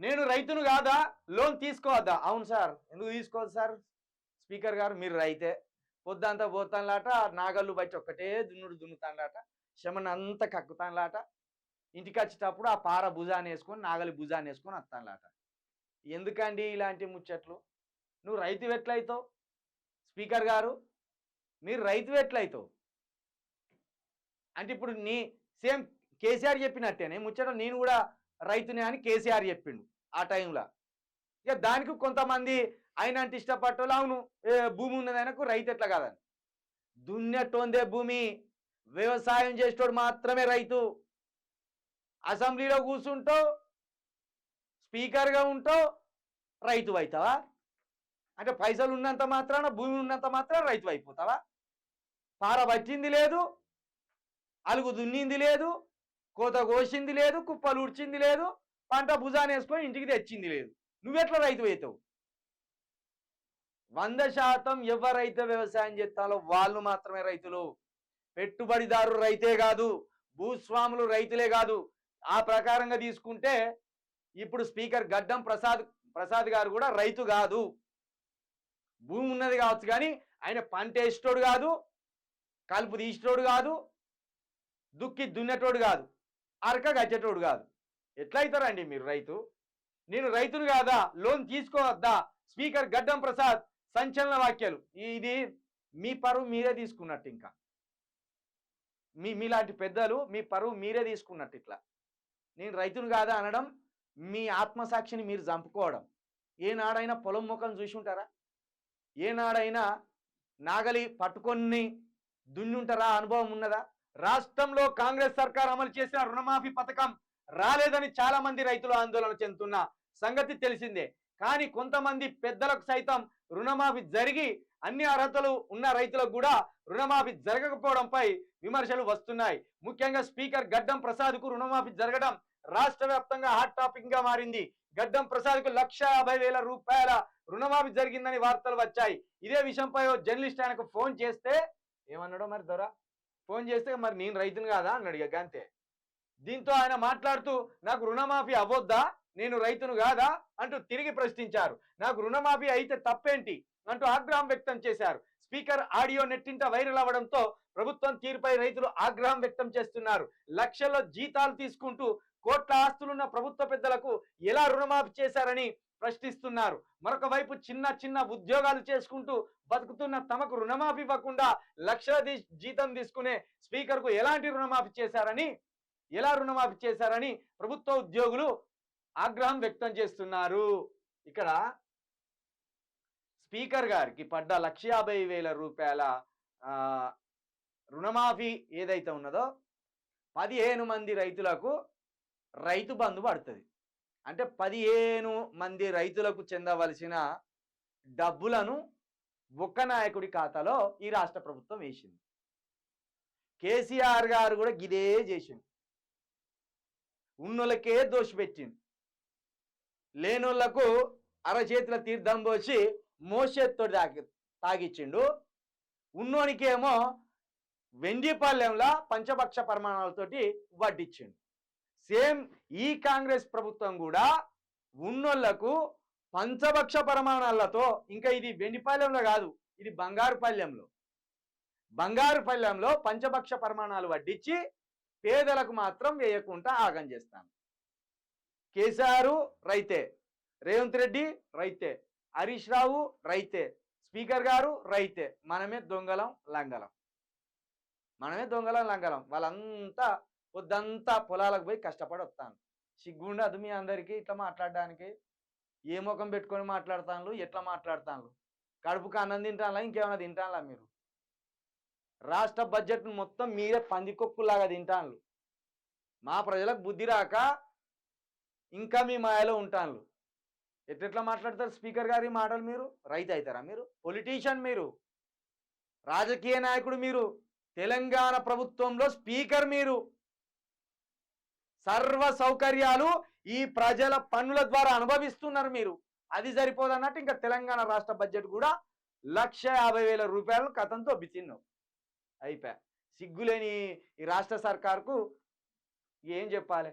నేను రైతును కాదా, లోన్ తీసుకోవద్దా? అవును సార్. ఎందుకు తీసుకోవద్దు సార్? స్పీకర్ గారు మీరు రైతే, పొద్దంతా పోతానులాట, నాగళ్ళు బట్టి ఒక్కటే దున్నుడు దున్నుతానులాట, శమనంతా కక్కుతానులాట, ఇంటికి వచ్చేటప్పుడు ఆ పార భుజాన్ని వేసుకొని నాగలి భుజాన్ని వేసుకొని వస్తానులాట. ఎందుకండి ఇలాంటి ముచ్చట్లు? నువ్వు రైతు ఎట్లయితావు స్పీకర్ గారు? మీరు రైతు ఎట్లయితావు? అంటే ఇప్పుడు సేమ్ కేసీఆర్ చెప్పినట్టేనే ముచ్చట, నేను కూడా రైతునే అని కేసీఆర్ చెప్పిండు ఆ టైంలో. ఇక దానికి కొంతమంది ఆయన అంటే ఇష్టపడ్డోళ్ళు, అవును భూమి ఉన్నది ఆయనకు, రైతు ఎట్లా కాదని. దున్నెట్టోందే భూమి, వ్యవసాయం చేసేటోడు మాత్రమే రైతు. అసెంబ్లీలో కూర్చుంటావు, స్పీకర్గా ఉంటావు, రైతు అవుతావా? అంటే పైసలు ఉన్నంత మాత్రాన, భూమి ఉన్నంత మాత్రాన రైతు అయిపోతావా? పార పట్టింది లేదు, అలుగు దున్నింది లేదు, కోత కోసింది లేదు, కుప్పలు ఉడ్చింది లేదు, పంట భుజాన్ని వేసుకొని ఇంటికి తెచ్చింది లేదు, నువ్వెట్లా రైతు అవుతావు? 100% ఎవరైతే వ్యవసాయం చేస్తారో వాళ్ళు మాత్రమే రైతులు. పెట్టుబడిదారు రైతే కాదు, భూస్వాములు రైతులే కాదు. ఆ ప్రకారంగా తీసుకుంటే ఇప్పుడు స్పీకర్ గడ్డం ప్రసాద్ గారు కూడా రైతు కాదు. భూమి ఉన్నది కావచ్చు కానీ ఆయన పంట వేసేటోడు కాదు, కలుపు తీసేటోడు కాదు, దుక్కి దున్నెటోడు కాదు, అరక గచ్చేటోడు కాదు. ఎట్లయితారండి మీరు రైతు? నేను రైతును కాదా, లోన్ తీసుకోవద్దా? స్పీకర్ గడ్డం ప్రసాద్ సంచలన వాక్యాలు. ఇది మీ పరువు మీరే తీసుకున్నట్టు, ఇంకా మీలాంటి పెద్దలు మీ పరువు మీరే తీసుకున్నట్టు. ఇట్లా నేను రైతును కాదా అనడం మీ ఆత్మసాక్షిని మీరు చంపుకోవడం. ఏనాడైనా పొలం ముఖం చూసి ఉంటారా? ఏనాడైనా నాగలి పట్టుకొని దున్నుంటారా? అనుభవం ఉన్నదా? రాష్ట్రంలో కాంగ్రెస్ సర్కార్ అమలు చేసిన రుణమాఫీ పథకం రాలేదని చాలా మంది రైతులు ఆందోళన చెందుతున్న సంగతి తెలిసిందే. కానీ కొంతమంది పెద్దలకు సైతం రుణమాఫీ జరిగి అన్ని అర్హతలు ఉన్న రైతులకు కూడా రుణమాఫీ జరగకపోవడంపై విమర్శలు వస్తున్నాయి. ముఖ్యంగా స్పీకర్ గడ్డం ప్రసాద్ కు రుణమాఫీ జరగడం రాష్ట్ర వ్యాప్తంగా హాట్ టాపిక్ గా మారింది. గడ్డం ప్రసాద్ కు 1,50,000 రూపాయల రుణమాఫీ జరిగిందని వార్తలు వచ్చాయి. ఇదే విషయంపై జర్నలిస్ట్ ఆయనకు ఫోన్ చేస్తే ఏమన్నాడో మరి దొర, ఫోన్ చేస్తే మరి నేను రైతును కాదా అన్నాడు. ఇక అంతే. దీంతో ఆయన మాట్లాడుతూ నాకు రుణమాఫీ అవ్వొద్దా, నేను రైతును కాదా అంటూ తిరిగి ప్రశ్నించారు. నాకు రుణమాఫీ అయితే తప్పేంటి అంటూ ఆగ్రహం వ్యక్తం చేశారు. స్పీకర్ ఆడియో నెట్టింట వైరల్ అవ్వడంతో ప్రభుత్వం తీరుపై రైతులు ఆగ్రహం వ్యక్తం చేస్తున్నారు. లక్షల్లో జీతాలు తీసుకుంటూ కోట్ల ఆస్తులున్న ప్రభుత్వ పెద్దలకు ఎలా రుణమాఫీ చేశారని ప్రశ్నిస్తున్నారు. మరొక వైపు చిన్న చిన్న ఉద్యోగాలు చేసుకుంటూ బతుకుతున్న తమకు రుణమాఫీ ఇవ్వకుండా లక్షల జీతం తీసుకునే స్పీకర్ కు ఎలా రుణమాఫీ చేశారని ప్రభుత్వ ఉద్యోగులు ఆగ్రహం వ్యక్తం చేస్తున్నారు. ఇక్కడ స్పీకర్ గారికి పడ్డ 1,50,000 రూపాయల రుణమాఫీ ఏదైతే ఉన్నదో 15 మంది రైతులకు రైతు బంధు పడుతుంది. అంటే 15 మంది రైతులకు చెందవలసిన డబ్బులను ఒక్క నాయకుడి ఖాతాలో ఈ రాష్ట్ర ప్రభుత్వం వేసింది. కేసీఆర్ గారు కూడా గిదే చేసింది. ఉన్నోళ్ళకే దోషపెట్టింది, లేనోళ్లకు అరచేతుల తీర్థం పోసి మోసేతో తాగిచ్చిండు. ఉన్నోనికేమో వెండిపల్లెంలో పంచభక్ష పరిమాణాలతోటి వడ్డిచ్చిండు. సేమ్ ఈ కాంగ్రెస్ ప్రభుత్వం కూడా ఉన్నోళ్లకు పంచభక్ష పరిమాణాలతో, ఇంకా ఇది వెండిపల్లెంలో కాదు, ఇది బంగారుపల్లెంలో పంచభక్ష పరిమాణాలు వడ్డించి పేదలకు మాత్రం వేయకుండా ఆగం చేస్తాను. కేసీఆర్ రైతే, రేవంత్ రెడ్డి రైతే, హరీష్ రావు రైతే, స్పీకర్ గారు రైతే, మనమే దొంగలం లంగలం. వాళ్ళంతా పొద్దంతా పొలాలకు పోయి కష్టపడి వస్తాను. సిగ్గుండదు మీ అందరికీ ఇట్లా మాట్లాడడానికి? ఏ ముఖం పెట్టుకొని మాట్లాడతాను? ఎట్లా మాట్లాడతాను? కడుపుకు అన్నం తింటానులా, ఇంకేమైనా తింటానులా? మీరు రాష్ట్ర బడ్జెట్ను మొత్తం మీరే పందికొక్కులాగా తింటాను. మా ప్రజలకు బుద్ధి రాక ఇంకా మీ మాయలో ఉంటాను. ఎట్లా మాట్లాడతారు స్పీకర్ గారి మాటలు? మీరు రైతు అవుతారా? మీరు పొలిటీషియన్, మీరు రాజకీయ నాయకుడు, మీరు తెలంగాణ ప్రభుత్వంలో స్పీకర్, మీరు సర్వ సౌకర్యాలు ఈ ప్రజల పన్నుల ద్వారా అనుభవిస్తున్నారు మీరు. అది సరిపోదన్నట్టు ఇంకా తెలంగాణ రాష్ట్ర బడ్జెట్ కూడా 1,50,000 రూపాయలను కథంతో బిచ్చిన్నావు. అయిపోయా. సిగ్గులేని ఈ రాష్ట్ర సర్కార్కు ఏం చెప్పాలి?